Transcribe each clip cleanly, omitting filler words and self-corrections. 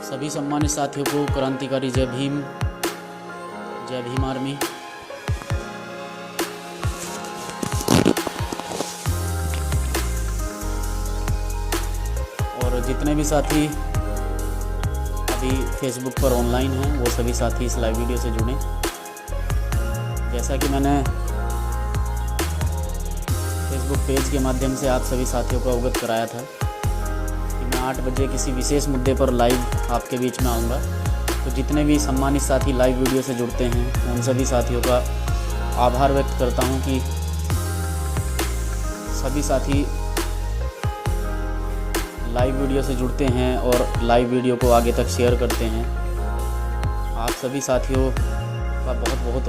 सभी सम्मानित साथियों को क्रांतिकारी जय भीम आर्मी। और जितने भी साथी अभी फेसबुक पर ऑनलाइन हैं वो सभी साथी इस लाइव वीडियो से जुड़ें। जैसा कि मैंने फेसबुक पेज के माध्यम से आप सभी साथियों को अवगत कराया था कि मैं 8 बजे किसी विशेष मुद्दे पर लाइव आपके बीच में आऊँगा। तो जितने भी सम्मानित साथी लाइव वीडियो से जुड़ते हैं उन सभी साथियों का आभार व्यक्त करता हूं कि सभी साथी लाइव वीडियो से जुड़ते हैं और लाइव वीडियो को आगे तक शेयर करते हैं। आप सभी साथियों का बहुत बहुत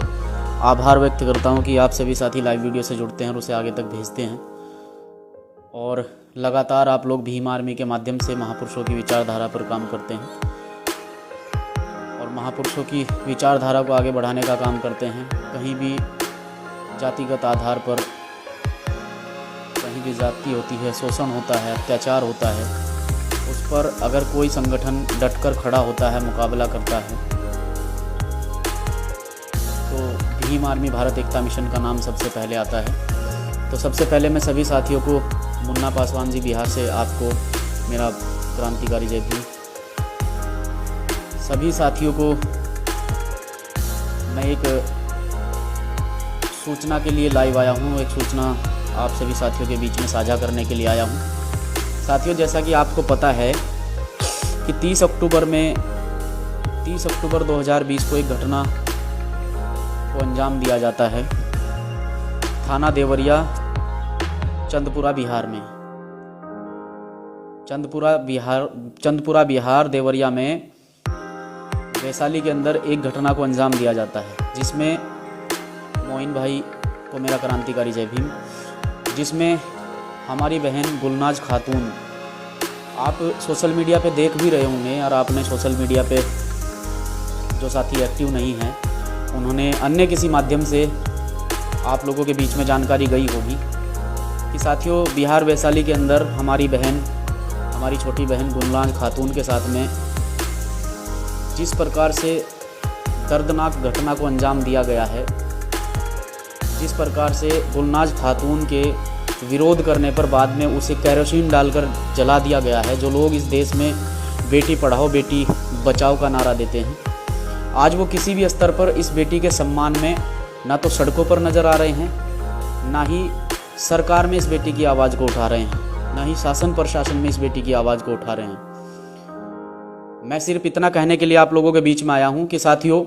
आभार व्यक्त करता हूं कि आप सभी साथी लाइव वीडियो से जुड़ते हैं और उसे आगे तक भेजते हैं। और लगातार आप लोग भीम आर्मी के माध्यम से महापुरुषों की विचारधारा पर काम करते हैं और महापुरुषों की विचारधारा को आगे बढ़ाने का काम करते हैं। कहीं भी जातिगत आधार पर कहीं भी जाति होती है, शोषण होता है, अत्याचार होता है, उस पर अगर कोई संगठन डटकर खड़ा होता है, मुकाबला करता है, तो भीम आर्मी भारत एकता मिशन का नाम सबसे पहले आता है। तो सबसे पहले मैं सभी साथियों को, मुन्ना पासवान जी बिहार से, आपको मेरा क्रांतिकारी जय भीम। सभी साथियों को मैं एक सूचना के लिए लाइव आया हूँ, एक सूचना आप सभी साथियों के बीच में साझा करने के लिए आया हूँ। साथियों, जैसा कि आपको पता है कि 30 अक्टूबर 2020 को एक घटना को अंजाम दिया जाता है थाना देवरिया, चंदपुरा बिहार में। चंदपुरा बिहार देवरिया में वैशाली के अंदर एक घटना को अंजाम दिया जाता है जिसमें मोइन भाई को मेरा क्रांतिकारी जय भीम, जिसमें हमारी बहन गुलनाज खातून, आप सोशल मीडिया पे देख भी रहे होंगे और आपने सोशल मीडिया पे जो साथी एक्टिव नहीं हैं उन्होंने अन्य किसी माध्यम से आप लोगों के बीच में जानकारी गई होगी कि साथियों बिहार वैशाली के अंदर हमारी छोटी बहन गुलनाज खातून के साथ में जिस प्रकार से दर्दनाक घटना को अंजाम दिया गया है, जिस प्रकार से गुलनाज खातून के विरोध करने पर बाद में उसे केरोसिन डालकर जला दिया गया है। जो लोग इस देश में बेटी पढ़ाओ बेटी बचाओ का नारा देते हैं, आज वो किसी भी स्तर पर इस बेटी के सम्मान में ना तो सड़कों पर नज़र आ रहे हैं, ना ही सरकार में इस बेटी की आवाज़ को उठा रहे हैं, ना ही शासन प्रशासन में इस बेटी की आवाज़ को उठा रहे हैं। मैं सिर्फ इतना कहने के लिए आप लोगों के बीच में आया हूँ कि साथियों,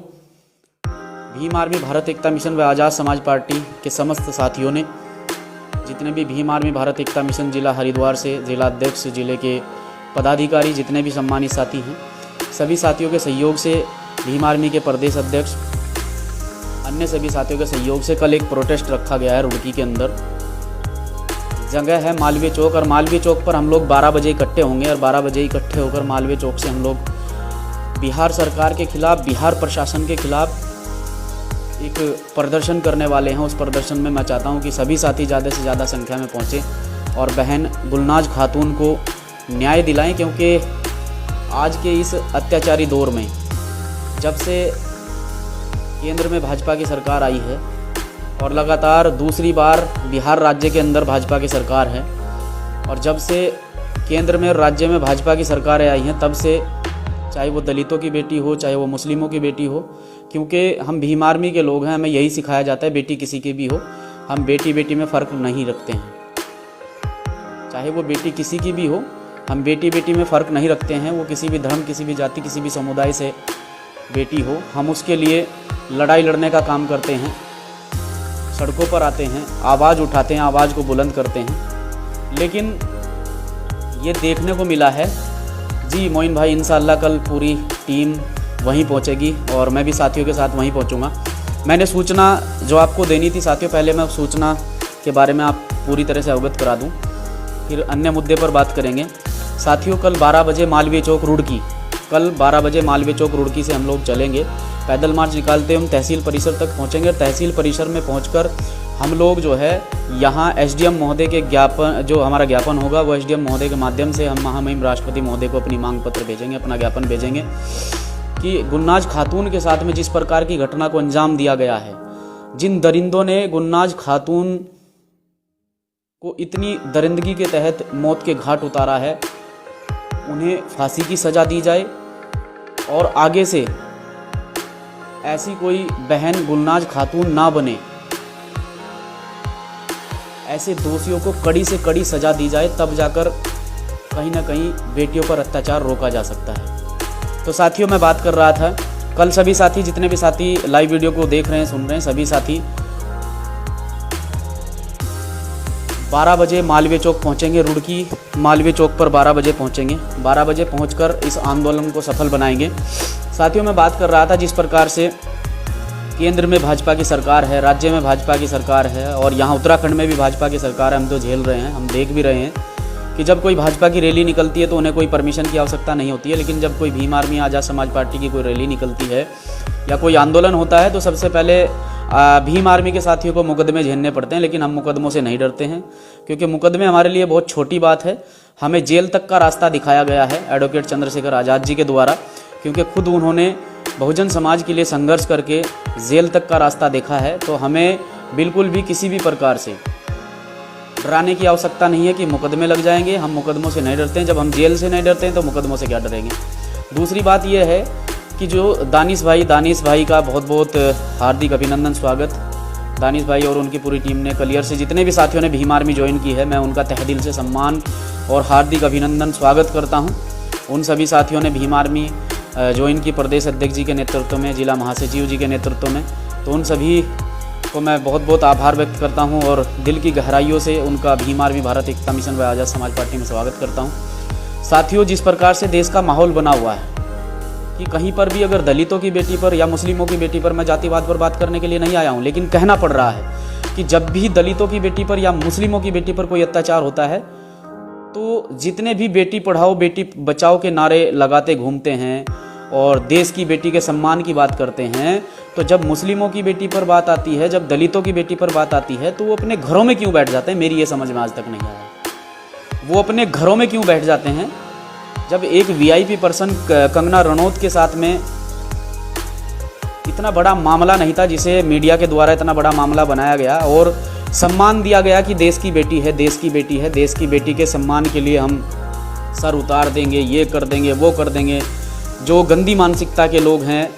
भीम आर्मी भारत एकता मिशन व आज़ाद समाज पार्टी के समस्त साथियों ने, जितने भी भीम आर्मी भारत एकता मिशन जिला हरिद्वार से जिला अध्यक्ष, जिले के पदाधिकारी, जितने भी सम्मानित साथी हैं, सभी साथियों के सहयोग से, भीम आर्मी के प्रदेश अध्यक्ष, अन्य सभी साथियों के सहयोग से कल एक प्रोटेस्ट रखा गया है। रुड़की के अंदर जगह है मालवीय चौक, और मालवीय चौक पर हम लोग 12 बजे इकट्ठे होंगे और 12 बजे इकट्ठे होकर मालवीय चौक से हम लोग बिहार सरकार के खिलाफ, बिहार प्रशासन के खिलाफ एक प्रदर्शन करने वाले हैं। उस प्रदर्शन में मैं चाहता हूं कि सभी साथी ज़्यादा से ज़्यादा संख्या में पहुंचें और बहन गुलनाज खातून को न्याय दिलाएं, क्योंकि आज के इस अत्याचारी दौर में, जब से केंद्र में भाजपा की सरकार आई है और लगातार दूसरी बार बिहार राज्य के अंदर भाजपा की सरकार है, और जब से केंद्र में और राज्य में भाजपा की सरकारें आई हैं, तब से चाहे वो दलितों की बेटी हो, चाहे वो मुस्लिमों की बेटी हो, क्योंकि हम भीम आर्मी के लोग हैं, हमें यही सिखाया जाता है बेटी किसी की भी हो, हम बेटी बेटी में फ़र्क नहीं रखते हैं। चाहे वो बेटी किसी की भी हो, हम बेटी बेटी में फ़र्क नहीं रखते हैं। वो किसी भी धर्म, किसी भी जाति, किसी भी समुदाय से बेटी हो, हम उसके लिए लड़ाई लड़ने का काम करते हैं, सड़कों पर आते हैं, आवाज़ उठाते हैं, आवाज़ को बुलंद करते हैं। लेकिन ये देखने को मिला है जी मोइन भाई, इंशाअल्लाह कल पूरी टीम वहीं पहुंचेगी और मैं भी साथियों के साथ वहीं पहुंचूंगा। मैंने सूचना जो आपको देनी थी साथियों, पहले मैं सूचना के बारे में आप पूरी तरह से अवगत करा दूं, फिर अन्य मुद्दे पर बात करेंगे। साथियों, कल 12 बजे मालवीय चौक रुड़की, कल 12 बजे मालवीय चौक रुड़की से हम लोग चलेंगे, पैदल मार्च निकालते हम तहसील परिसर तक पहुँचेंगे। तहसील परिसर में पहुँच हम लोग जो है यहाँ एसडीएम महोदय के ज्ञापन, जो हमारा ज्ञापन होगा वो एसडीएम महोदय के माध्यम से हम महामहिम राष्ट्रपति महोदय को अपनी मांग पत्र भेजेंगे, अपना ज्ञापन भेजेंगे कि गुलनाज खातून के साथ में जिस प्रकार की घटना को अंजाम दिया गया है, जिन दरिंदों ने गुलनाज खातून को इतनी दरिंदगी के तहत मौत के घाट उतारा है, उन्हें फांसी की सज़ा दी जाए और आगे से ऐसी कोई बहन गुलनाज खातून ना बने, ऐसे दोषियों को कड़ी से कड़ी सज़ा दी जाए, तब जाकर कहीं ना कहीं बेटियों पर अत्याचार रोका जा सकता है। तो साथियों, मैं बात कर रहा था कल, सभी साथी, जितने भी साथी लाइव वीडियो को देख रहे हैं, सुन रहे हैं, सभी साथी 12 बजे मालवीय चौक पहुंचेंगे। रुड़की मालवीय चौक पर 12 बजे पहुंचेंगे। 12 बजे पहुंचकर इस आंदोलन को सफल बनाएंगे। साथियों, मैं बात कर रहा था जिस प्रकार से केंद्र में भाजपा की सरकार है, राज्य में भाजपा की सरकार है और यहाँ उत्तराखंड में भी भाजपा की सरकार है। हम तो झेल रहे हैं, हम देख भी रहे हैं कि जब कोई भाजपा की रैली निकलती है तो उन्हें कोई परमिशन की आवश्यकता नहीं होती है, लेकिन जब कोई भीम आर्मी आज़ाद समाज पार्टी की कोई रैली निकलती है या कोई आंदोलन होता है तो सबसे पहले भीम आर्मी के साथियों को मुकदमे झेलने पड़ते हैं। लेकिन हम मुकदमों से नहीं डरते हैं, क्योंकि मुकदमे हमारे लिए बहुत छोटी बात है। हमें जेल तक का रास्ता दिखाया गया है एडवोकेट चंद्रशेखर आज़ाद जी के द्वारा, क्योंकि खुद उन्होंने बहुजन समाज के लिए संघर्ष करके जेल तक का रास्ता देखा है। तो हमें बिल्कुल भी किसी भी प्रकार से डराने की आवश्यकता नहीं है कि मुकदमे लग जाएंगे। हम मुकदमों से नहीं डरते हैं। जब हम जेल से नहीं डरते हैं तो मुकदमों से क्या डरेंगे। दूसरी बात यह है कि जो दानिश भाई का बहुत बहुत हार्दिक अभिनंदन, स्वागत। दानिश भाई और उनकी पूरी टीम ने, कलियर से जितने भी साथियों ने भीम आर्मी ज्वाइन की है, मैं उनका तहे दिल से सम्मान और हार्दिक अभिनंदन, स्वागत करता हूं। उन सभी साथियों ने भीम आर्मी ज्वाइन की प्रदेश अध्यक्ष जी के नेतृत्व में, जिला महासचिव जी के नेतृत्व में, तो उन सभी को मैं बहुत बहुत आभार व्यक्त करता हूं और दिल की गहराइयों से उनका भीम आर्मी भारत एकता मिशन व आज़ाद समाज पार्टी में स्वागत करता हूं। साथियों, जिस प्रकार से देश का माहौल बना हुआ है कि कहीं पर भी अगर दलितों की बेटी पर या मुस्लिमों की बेटी पर, मैं जातिवाद पर बात करने के लिए नहीं आया हूं, लेकिन कहना पड़ रहा है कि जब भी दलितों की बेटी पर या मुस्लिमों की बेटी पर कोई अत्याचार होता है तो जितने भी बेटी पढ़ाओ बेटी बचाओ के नारे लगाते घूमते हैं और देश की बेटी के सम्मान की बात करते हैं, तो जब मुस्लिमों की बेटी पर बात आती है, जब दलितों की बेटी पर बात आती है, तो वो अपने घरों में क्यों बैठ जाते हैं, मेरी ये समझ में आज तक नहीं आया। वो अपने घरों में क्यों बैठ जाते हैं जब एक वीआईपी पर्सन कंगना रनौत के साथ में इतना बड़ा मामला नहीं था, जिसे मीडिया के द्वारा इतना बड़ा मामला बनाया गया और सम्मान दिया गया कि देश की बेटी है, देश की बेटी है, देश की बेटी के सम्मान के लिए हम सर उतार देंगे, ये कर देंगे, वो कर देंगे। जो गंदी मानसिकता के लोग हैं,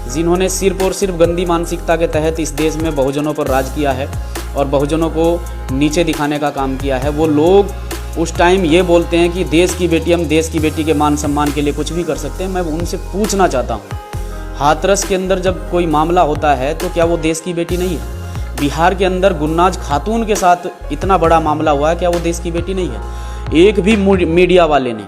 जिन्होंने सिर्फ और सिर्फ गंदी मानसिकता के तहत इस देश में बहुजनों पर राज किया है और बहुजनों को नीचे दिखाने का काम किया है, वो लोग उस टाइम ये बोलते हैं कि देश की बेटी, हम देश की बेटी के मान सम्मान के लिए कुछ भी कर सकते हैं। मैं उनसे पूछना चाहता हूँ, हाथरस के अंदर जब कोई मामला होता है तो क्या वो देश की बेटी नहीं है? बिहार के अंदर गुलनाज खातून के साथ इतना बड़ा मामला हुआ है, क्या वो देश की बेटी नहीं है? एक भी मीडिया वाले ने,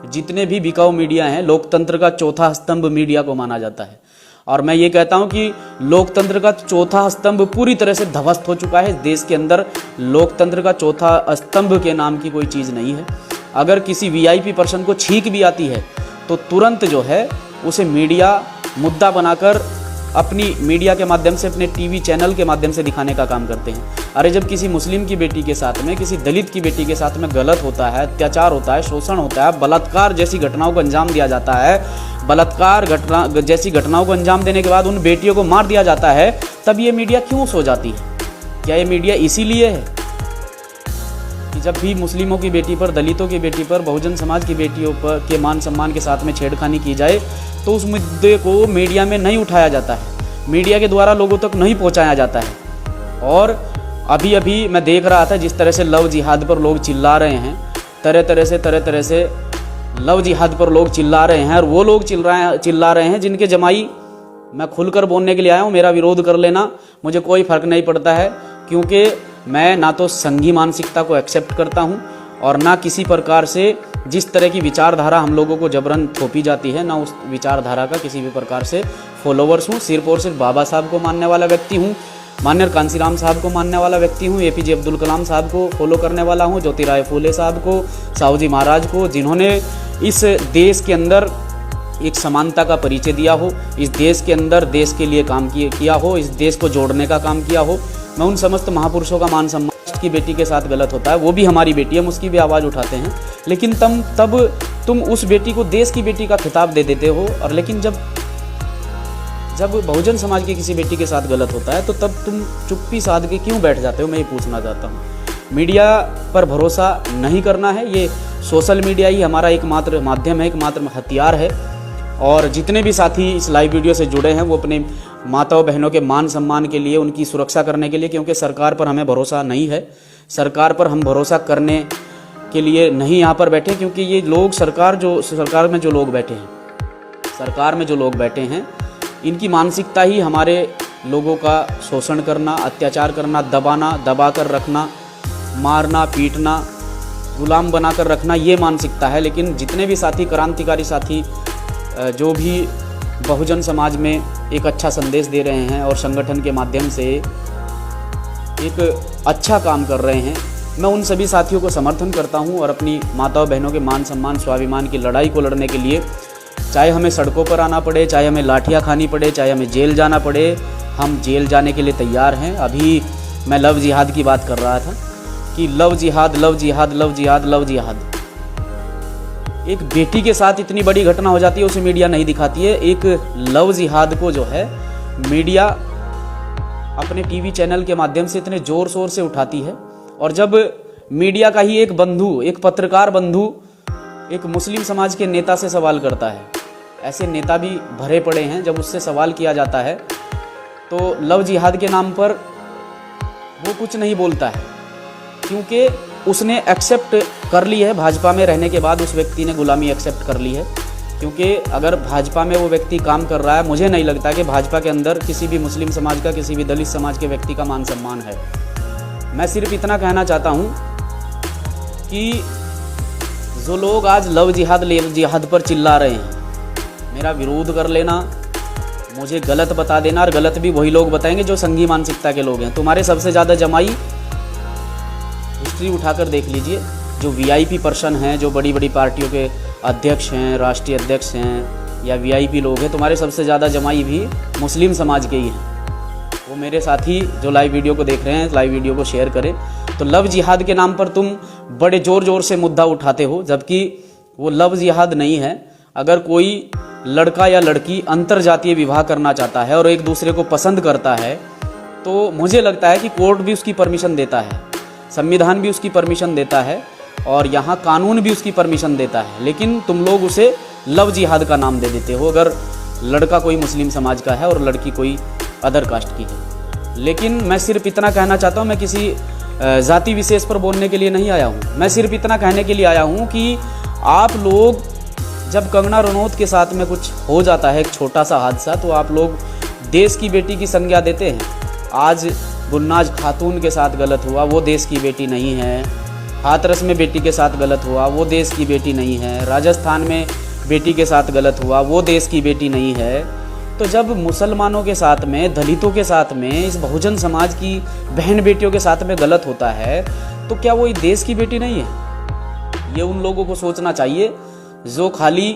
जितने भी बिकाऊ मीडिया हैं, लोकतंत्र का चौथा स्तंभ मीडिया को माना जाता है और मैं ये कहता हूं कि लोकतंत्र का चौथा स्तंभ पूरी तरह से ध्वस्त हो चुका है। देश के अंदर लोकतंत्र का चौथा स्तंभ के नाम की कोई चीज़ नहीं है। अगर किसी वीआईपी पर्सन को छींक भी आती है तो तुरंत जो है उसे मीडिया मुद्दा बनाकर अपनी मीडिया के माध्यम से, अपने टीवी चैनल के माध्यम से दिखाने का काम करते हैं। अरे जब किसी मुस्लिम की बेटी के साथ में, किसी दलित की बेटी के साथ में गलत होता है, अत्याचार होता है, शोषण होता है, बलात्कार जैसी घटनाओं को अंजाम दिया जाता है, बलात्कार घटना जैसी घटनाओं को अंजाम देने के बाद उन बेटियों को मार दिया जाता है, तब ये मीडिया क्यों सो जाती है? क्या ये मीडिया इसीलिए है कि जब भी मुस्लिमों की बेटी पर, दलितों की बेटी पर, बहुजन समाज की बेटियों पर के मान सम्मान के साथ में छेड़खानी की जाए तो उस मुद्दे को मीडिया में नहीं उठाया जाता है, मीडिया के द्वारा लोगों तक नहीं पहुंचाया जाता है। और अभी मैं देख रहा था जिस तरह से लव जिहाद पर लोग चिल्ला रहे हैं, तरह तरह से लव जिहाद पर लोग चिल्ला रहे हैं और वो लोग चिल्ला रहे हैं जिनके जमाई, मैं खुलकर बोलने के लिए आया हूँ, मेरा विरोध कर लेना, मुझे कोई फ़र्क नहीं पड़ता है, क्योंकि मैं ना तो संघी मानसिकता को एक्सेप्ट करता हूँ और ना किसी प्रकार से जिस तरह की विचारधारा हम लोगों को जबरन थोपी जाती है, ना उस विचारधारा का किसी भी प्रकार से फॉलोवर्स हूँ। सिर्फ और सिर्फ बाबा साहब को मानने वाला व्यक्ति हूँ, माननीय कांसीराम साहब को मानने वाला व्यक्ति हूँ, एपीजे अब्दुल कलाम साहब को फॉलो करने वाला हूँ, ज्योतिराव फूले साहब को, साहू जी महाराज को, जिन्होंने इस देश के अंदर एक समानता का परिचय दिया हो, इस देश के अंदर देश के लिए काम किया हो, इस देश को जोड़ने का काम किया हो। मैं उन समस्त महापुरुषों का मान सम्मान की बेटी के साथ गलत होता है, वो भी हमारी बेटी है, हम उसकी भी आवाज़ उठाते हैं, लेकिन तब तुम उस बेटी को देश की बेटी का खिताब दे देते हो। और लेकिन जब बहुजन समाज की किसी बेटी के साथ गलत होता है तो तब तुम चुप्पी साध के क्यों बैठ जाते हो, मैं ये पूछना चाहता हूँ। मीडिया पर भरोसा नहीं करना है, ये सोशल मीडिया ही हमारा एकमात्र माध्यम है, एकमात्र हथियार है। और जितने भी साथी इस लाइव वीडियो से जुड़े हैं वो अपने माताओं बहनों के मान सम्मान के लिए, उनकी सुरक्षा करने के लिए, क्योंकि सरकार पर हमें भरोसा नहीं है, सरकार पर हम भरोसा करने के लिए नहीं यहाँ पर बैठे, क्योंकि ये लोग सरकार में जो लोग बैठे हैं इनकी मानसिकता ही हमारे लोगों का शोषण करना, अत्याचार करना, दबा कर रखना, मारना, पीटना, गुलाम बनाकर रखना, ये मानसिकता है। लेकिन जितने भी साथी, क्रांतिकारी साथी जो भी बहुजन समाज में एक अच्छा संदेश दे रहे हैं और संगठन के माध्यम से एक अच्छा काम कर रहे हैं, मैं उन सभी साथियों को समर्थन करता हूं और अपनी माताओं बहनों के मान सम्मान, स्वाभिमान की लड़ाई को लड़ने के लिए, चाहे हमें सड़कों पर आना पड़े, चाहे हमें लाठियाँ खानी पड़े, चाहे हमें जेल जाना पड़े, हम जेल जाने के लिए तैयार हैं। अभी मैं लव जिहाद की बात कर रहा था कि लव जिहाद, लव जिहाद, लव जिहाद, लव जिहाद। एक बेटी के साथ इतनी बड़ी घटना हो जाती है, उसे मीडिया नहीं दिखाती है। एक लव जिहाद को जो है मीडिया अपने टीवी चैनल के माध्यम से इतने जोर शोर से उठाती है। और जब मीडिया का ही एक बंधु, एक पत्रकार बंधु एक मुस्लिम समाज के नेता से सवाल करता है, ऐसे नेता भी भरे पड़े हैं, जब उससे सवाल किया जाता है तो लव जिहाद के नाम पर वो कुछ नहीं बोलता है, क्योंकि उसने एक्सेप्ट कर ली है। भाजपा में रहने के बाद उस व्यक्ति ने गुलामी एक्सेप्ट कर ली है, क्योंकि अगर भाजपा में वो व्यक्ति काम कर रहा है, मुझे नहीं लगता कि भाजपा के अंदर किसी भी मुस्लिम समाज का, किसी भी दलित समाज के व्यक्ति का मान सम्मान है। मैं सिर्फ इतना कहना चाहता हूँ कि जो लोग आज लव जिहाद पर चिल्ला रहे हैं, मेरा विरोध कर लेना, मुझे गलत बता देना, और गलत भी वही लोग बताएंगे जो संघी मानसिकता के लोग हैं। तुम्हारे सबसे ज़्यादा जमाई हिस्ट्री उठाकर देख लीजिए, जो वीआईपी पर्सन हैं, जो बड़ी बड़ी पार्टियों के अध्यक्ष हैं, राष्ट्रीय अध्यक्ष हैं या वीआईपी लोग हैं, तुम्हारे सबसे ज़्यादा जमाई भी मुस्लिम समाज के ही हैं। वो मेरे साथी जो लाइव वीडियो को देख रहे हैं, लाइव वीडियो को शेयर करें। तो लव जिहाद के नाम पर तुम बड़े ज़ोर से मुद्दा उठाते हो, जबकि वो लव जिहाद नहीं है। अगर कोई लड़का या लड़की अंतरजातीय विवाह करना चाहता है और एक दूसरे को पसंद करता है, तो मुझे लगता है कि कोर्ट भी उसकी परमिशन देता है, संविधान भी उसकी परमिशन देता है और यहाँ कानून भी उसकी परमिशन देता है। लेकिन तुम लोग उसे लव जिहाद का नाम दे देते हो, अगर लड़का कोई मुस्लिम समाज का है और लड़की कोई अदर कास्ट की है। लेकिन मैं सिर्फ इतना कहना चाहता हूँ, मैं किसी जाति विशेष पर बोलने के लिए नहीं आया हूँ, मैं सिर्फ इतना कहने के लिए आया हूँ कि आप लोग जब कंगना रनौत के साथ में कुछ हो जाता है, एक छोटा सा हादसा, तो आप लोग देश की बेटी की संज्ञा देते हैं। आज गुलनाज खातून के साथ गलत हुआ, वो देश की बेटी नहीं है। हाथरस में बेटी के साथ गलत हुआ, वो देश की बेटी नहीं है। राजस्थान में बेटी के साथ गलत हुआ, वो देश की बेटी नहीं है। तो जब मुसलमानों के साथ में, दलितों के साथ में, इस बहुजन समाज की बहन बेटियों के साथ में गलत होता है, तो क्या वो देश की बेटी नहीं है? ये उन लोगों को सोचना चाहिए जो खाली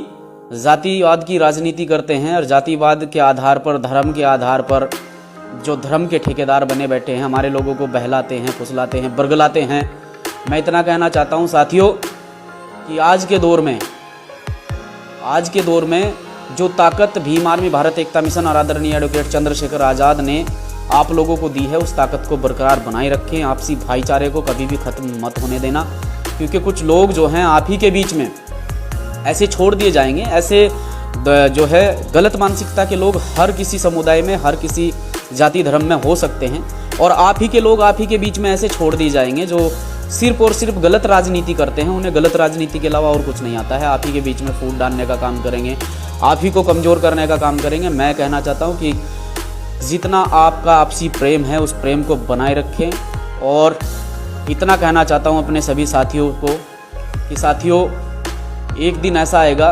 जातिवाद की राजनीति करते हैं और जातिवाद के आधार पर, धर्म के आधार पर जो धर्म के ठेकेदार बने बैठे हैं, हमारे लोगों को बहलाते हैं, फुसलाते हैं, बरगलाते हैं। मैं इतना कहना चाहता हूं साथियों कि आज के दौर में जो ताकत भीम आर्मी भारत एकता मिशन और आदरणीय एडवोकेट चंद्रशेखर आज़ाद ने आप लोगों को दी है, उस ताकत को बरकरार बनाए रखें। आपसी भाईचारे को कभी भी ख़त्म मत होने देना, क्योंकि कुछ लोग जो हैं आप ही के बीच में ऐसे छोड़ दिए जाएंगे। ऐसे जो है गलत मानसिकता के लोग हर किसी समुदाय में, हर किसी जाति धर्म में हो सकते हैं, और आप ही के लोग आप ही के बीच में ऐसे छोड़ दिए जाएंगे जो सिर्फ और सिर्फ गलत राजनीति करते हैं। उन्हें गलत राजनीति के अलावा और कुछ नहीं आता है। आप ही के बीच में फूट डालने का काम करेंगे, आप ही को कमज़ोर करने का काम करेंगे। मैं कहना चाहता हूँ कि जितना आपका आपसी प्रेम है, उस प्रेम को बनाए रखें। और इतना कहना चाहता हूँ अपने सभी साथियों को कि साथियों, एक दिन ऐसा आएगा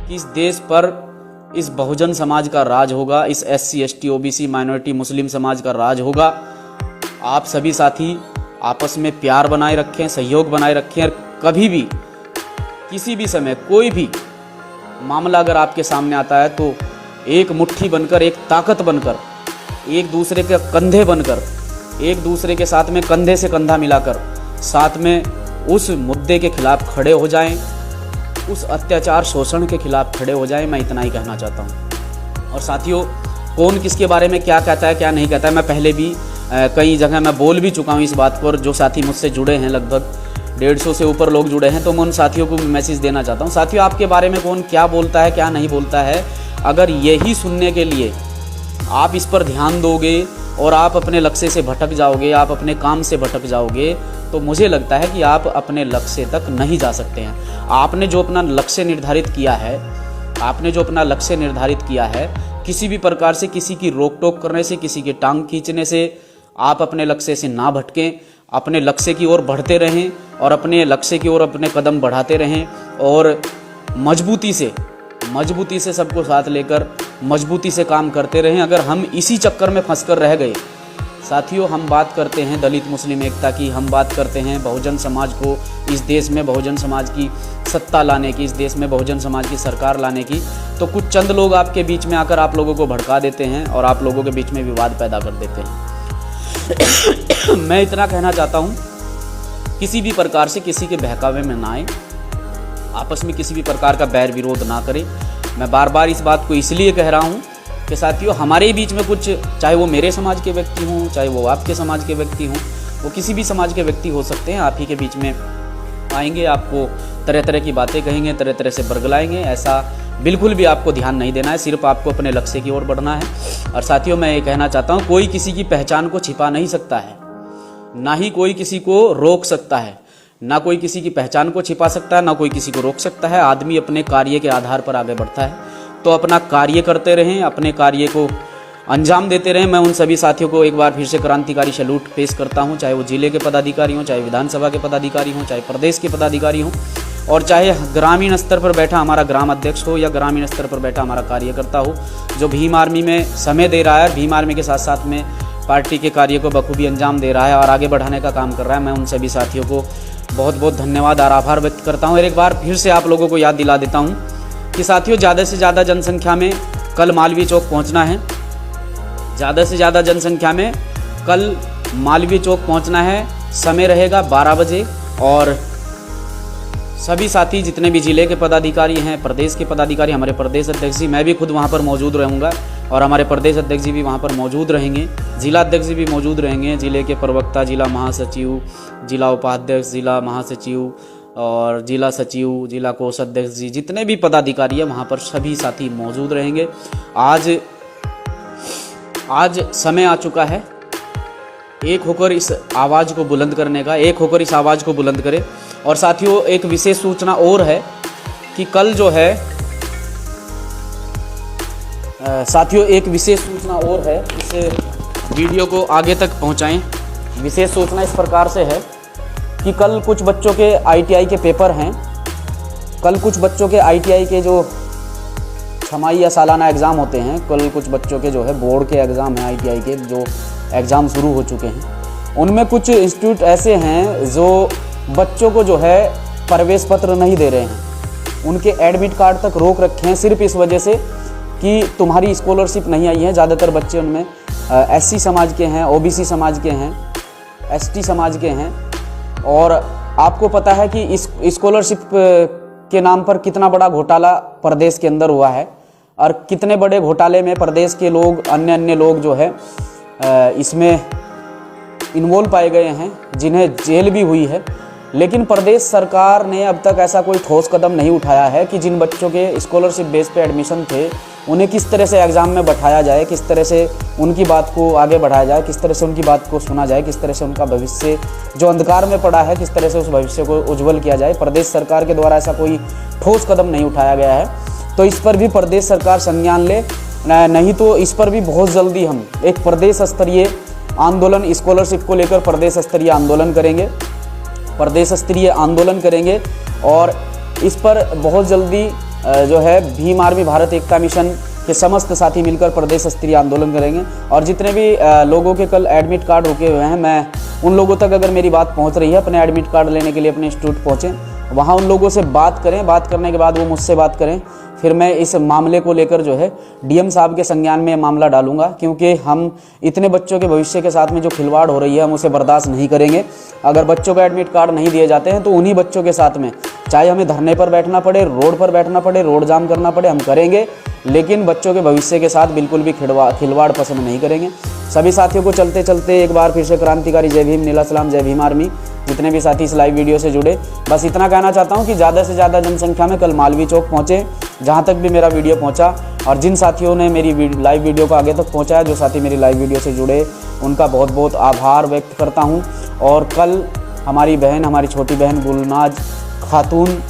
कि इस देश पर इस बहुजन समाज का राज होगा, इस SC ST OBC माइनॉरिटी मुस्लिम समाज का राज होगा। आप सभी साथी आपस में प्यार बनाए रखें, सहयोग बनाए रखें, और कभी भी किसी भी समय कोई भी मामला अगर आपके सामने आता है तो एक मुट्ठी बनकर, एक ताकत बनकर, एक दूसरे के कंधे बनकर एक दूसरे के साथ में कंधे से कंधा मिलाकर साथ में उस मुद्दे के खिलाफ खड़े हो जाएं, उस अत्याचार शोषण के खिलाफ खड़े हो जाएं। मैं इतना ही कहना चाहता हूँ। और साथियों, कौन किसके बारे में क्या कहता है क्या नहीं कहता है, मैं पहले भी कई जगह मैं बोल भी चुका हूँ इस बात पर। जो साथी मुझसे जुड़े हैं, लगभग 150 से ऊपर लोग जुड़े हैं, तो मैं उन साथियों को मैसेज देना चाहता हूँ। साथियों, आपके बारे में कौन क्या बोलता है क्या नहीं बोलता है, अगर यही सुनने के लिए आप इस पर ध्यान दोगे और आप अपने लक्ष्य से भटक जाओगे, आप अपने काम से भटक जाओगे, तो मुझे लगता है कि आप अपने लक्ष्य तक नहीं जा सकते हैं। आपने जो अपना लक्ष्य निर्धारित किया है, आपने जो अपना लक्ष्य निर्धारित किया है, किसी भी प्रकार से किसी की रोक टोक करने से, किसी की टांग खींचने से आप अपने लक्ष्य से ना भटकें, अपने लक्ष्य की ओर बढ़ते रहें और अपने लक्ष्य की ओर अपने कदम बढ़ाते रहें और मजबूती से सबको साथ लेकर मजबूती से काम करते रहें। अगर हम इसी चक्कर में फंसकर रह गए, साथियों, हम बात करते हैं दलित मुस्लिम एकता की, हम बात करते हैं बहुजन समाज को इस देश में, बहुजन समाज की सत्ता लाने की, इस देश में बहुजन समाज की सरकार लाने की, तो कुछ चंद लोग आपके बीच में आकर आप लोगों को भड़का देते हैं और आप लोगों के बीच में विवाद पैदा कर देते हैं। मैं इतना कहना चाहता हूँ, किसी भी प्रकार से किसी के बहकावे में ना आए, आपस में किसी भी प्रकार का बैर विरोध ना करें। मैं बार बार इस बात को इसलिए कह रहा हूँ कि साथियों, हमारे बीच में कुछ, चाहे वो मेरे समाज के व्यक्ति हों, चाहे वो आपके समाज के व्यक्ति हों, वो किसी भी समाज के व्यक्ति हो सकते हैं, आप ही के बीच में आएंगे, आपको तरह तरह की बातें कहेंगे, तरह तरह से बरगलाएंगे। ऐसा बिल्कुल भी आपको ध्यान नहीं देना है, सिर्फ आपको अपने लक्ष्य की ओर बढ़ना है। और साथियों, मैं ये कहना चाहता हूँ, कोई किसी की पहचान को छिपा नहीं सकता है, ना ही कोई किसी को रोक सकता है, ना कोई किसी की पहचान को छिपा सकता है, ना कोई किसी को रोक सकता है। आदमी अपने कार्य के आधार पर आगे बढ़ता है, तो अपना कार्य करते रहें, अपने कार्य को अंजाम देते रहें। मैं उन सभी साथियों को एक बार फिर से क्रांतिकारी सैल्यूट पेश करता हूं, चाहे वो जिले के पदाधिकारी हों, चाहे विधानसभा के पदाधिकारी हों, चाहे प्रदेश के पदाधिकारी हों, और चाहे ग्रामीण स्तर पर बैठा हमारा ग्राम अध्यक्ष हो या ग्रामीण स्तर पर बैठा हमारा कार्यकर्ता हो, जो भीम आर्मी में समय दे रहा है, भीम आर्मी के साथ साथ में पार्टी के कार्य को बखूबी अंजाम दे रहा है और आगे बढ़ाने का काम कर रहा है। मैं उन सभी साथियों को बहुत बहुत धन्यवाद और आभार व्यक्त करता हूँ। और एक बार फिर से आप लोगों को याद दिला देता हूँ कि साथियों, ज़्यादा से ज़्यादा जनसंख्या में कल मालवीय चौक पहुँचना है, ज़्यादा से ज़्यादा जनसंख्या में कल मालवीय चौक पहुँचना है। समय रहेगा 12 बजे और सभी साथी जितने भी जिले के पदाधिकारी हैं, प्रदेश के पदाधिकारी, हमारे प्रदेश अध्यक्ष जी, मैं भी खुद वहाँ पर मौजूद रहूँगा और हमारे प्रदेश अध्यक्ष जी भी वहाँ पर मौजूद रहेंगे, जिला अध्यक्ष जी भी मौजूद रहेंगे, जिले के प्रवक्ता, जिला महासचिव, जिला उपाध्यक्ष, जिला महासचिव और जिला सचिव, जिला कोषाध्यक्ष जी, जितने भी पदाधिकारी हैं वहाँ पर सभी साथी मौजूद रहेंगे। आज समय आ चुका है एक होकर इस आवाज़ को बुलंद करने का, एक होकर इस आवाज़ को बुलंद करें। और साथियों, एक विशेष सूचना और है कि कल जो है एक विशेष सूचना और है, इस वीडियो को आगे तक पहुंचाएं। विशेष सूचना इस प्रकार से है कि कल कुछ बच्चों के ITI के पेपर हैं, कल कुछ बच्चों के ITI के जो छमाही या सालाना एग्ज़ाम होते हैं, कल कुछ बच्चों के जो है बोर्ड के एग्ज़ाम हैं, ITI के जो एग्ज़ाम शुरू हो चुके हैं। उनमें कुछ इंस्टीट्यूट ऐसे हैं जो बच्चों को जो है प्रवेश पत्र नहीं दे रहे हैं, उनके एडमिट कार्ड तक रोक रखे हैं, सिर्फ इस वजह से कि तुम्हारी स्कॉलरशिप नहीं आई है। ज़्यादातर बच्चे उनमें SC समाज के हैं, OBC समाज के हैं, ST समाज के हैं। और आपको पता है कि इस स्कॉलरशिप के नाम पर कितना बड़ा घोटाला प्रदेश के अंदर हुआ है और कितने बड़े घोटाले में प्रदेश के लोग, अन्य लोग जो है इसमें इन्वॉल्व पाए गए हैं, जिन्हें जेल भी हुई है। लेकिन प्रदेश सरकार ने अब तक ऐसा कोई ठोस कदम नहीं उठाया है कि जिन बच्चों के स्कॉलरशिप बेस पे एडमिशन थे, उन्हें किस तरह से एग्ज़ाम में बैठाया जाए, किस तरह से उनकी बात को आगे बढ़ाया जाए, किस तरह से उनकी बात को सुना जाए, किस तरह से उनका भविष्य जो अंधकार में पड़ा है, किस तरह से उस भविष्य को उज्जवल किया जाए। प्रदेश सरकार के द्वारा ऐसा कोई ठोस कदम नहीं उठाया गया है, तो इस पर भी प्रदेश सरकार संज्ञान ले, नहीं तो इस पर भी बहुत जल्दी हम एक प्रदेश स्तरीय आंदोलन, स्कॉलरशिप को लेकर प्रदेश स्तरीय आंदोलन करेंगे, प्रदेश स्तरीय आंदोलन करेंगे। और इस पर बहुत जल्दी जो है भीम आर्मी भारत एकता मिशन के समस्त साथी मिलकर प्रदेश स्तरीय आंदोलन करेंगे। और जितने भी लोगों के कल एडमिट कार्ड रुके हुए हैं, मैं उन लोगों तक अगर मेरी बात पहुंच रही है, अपने एडमिट कार्ड लेने के लिए अपने इंस्टीट्यूट पहुँचें, वहाँ उन लोगों से बात करें, बात करने के बाद वो मुझसे बात करें फिर मैं इस मामले को लेकर जो है डीएम साहब के संज्ञान में मामला डालूंगा, क्योंकि हम इतने बच्चों के भविष्य के साथ में जो खिलवाड़ हो रही है हम उसे बर्दाश्त नहीं करेंगे। अगर बच्चों को एडमिट कार्ड नहीं दिए जाते हैं तो उन्हीं बच्चों के साथ में चाहे हमें धरने पर बैठना पड़े, रोड पर बैठना पड़े, रोड जाम करना पड़े, हम करेंगे, लेकिन बच्चों के भविष्य के साथ बिल्कुल भी खिलवाड़ पसंद नहीं करेंगे। सभी साथियों को चलते चलते एक बार फिर से क्रांतिकारी जय भीम, नीला सलाम, जय भीम आर्मी। जितने भी साथी इस लाइव वीडियो से जुड़े, बस इतना कहना चाहता हूं कि ज़्यादा से ज़्यादा जनसंख्या में कल मालवीय चौक पहुँचे, जहां तक भी मेरा वीडियो पहुंचा, और जिन साथियों ने मेरी लाइव वीडियो को आगे तक पहुंचाया, जो साथी मेरी लाइव वीडियो से जुड़े, उनका बहुत बहुत आभार व्यक्त करता हूं। और कल हमारी बहन, हमारी छोटी बहन गुलनाज खातून,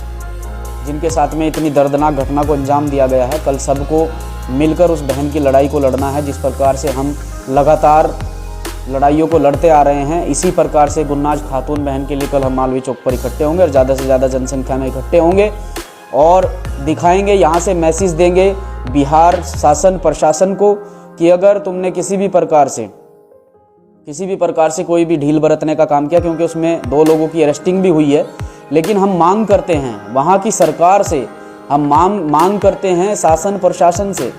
जिनके साथ में इतनी दर्दनाक घटना को अंजाम दिया गया है, कल सबको मिलकर उस बहन की लड़ाई को लड़ना है। जिस प्रकार से हम लगातार लड़ाइयों को लड़ते आ रहे हैं, इसी प्रकार से गुलनाज खातून बहन के लिए कल हम मालवीय चौक पर इकट्ठे होंगे और ज़्यादा से ज़्यादा जनसंख्या में इकट्ठे होंगे और दिखाएंगे, यहाँ से मैसेज देंगे बिहार शासन प्रशासन को कि अगर तुमने किसी भी प्रकार से कोई भी ढील बरतने का काम किया, क्योंकि उसमें 2 लोगों की अरेस्टिंग भी हुई है, लेकिन हम मांग करते हैं वहाँ की सरकार से, हम मांग करते हैं शासन प्रशासन से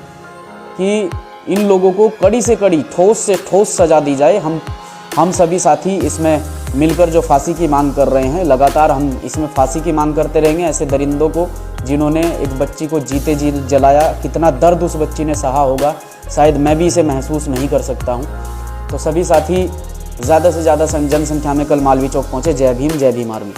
कि इन लोगों को कड़ी से कड़ी, ठोस से ठोस सज़ा दी जाए। हम सभी साथी इसमें मिलकर जो फांसी की मांग कर रहे हैं, लगातार हम इसमें फांसी की मांग करते रहेंगे। ऐसे दरिंदों को, जिन्होंने एक बच्ची को जीते जी जलाया, कितना दर्द उस बच्ची ने सहा होगा, शायद मैं भी इसे महसूस नहीं कर सकता हूँ। तो सभी साथी ज़्यादा से ज़्यादा जनसंख्या में कल मालवीय चौक पहुँचे। जय भीम, जय भीम आर्मी।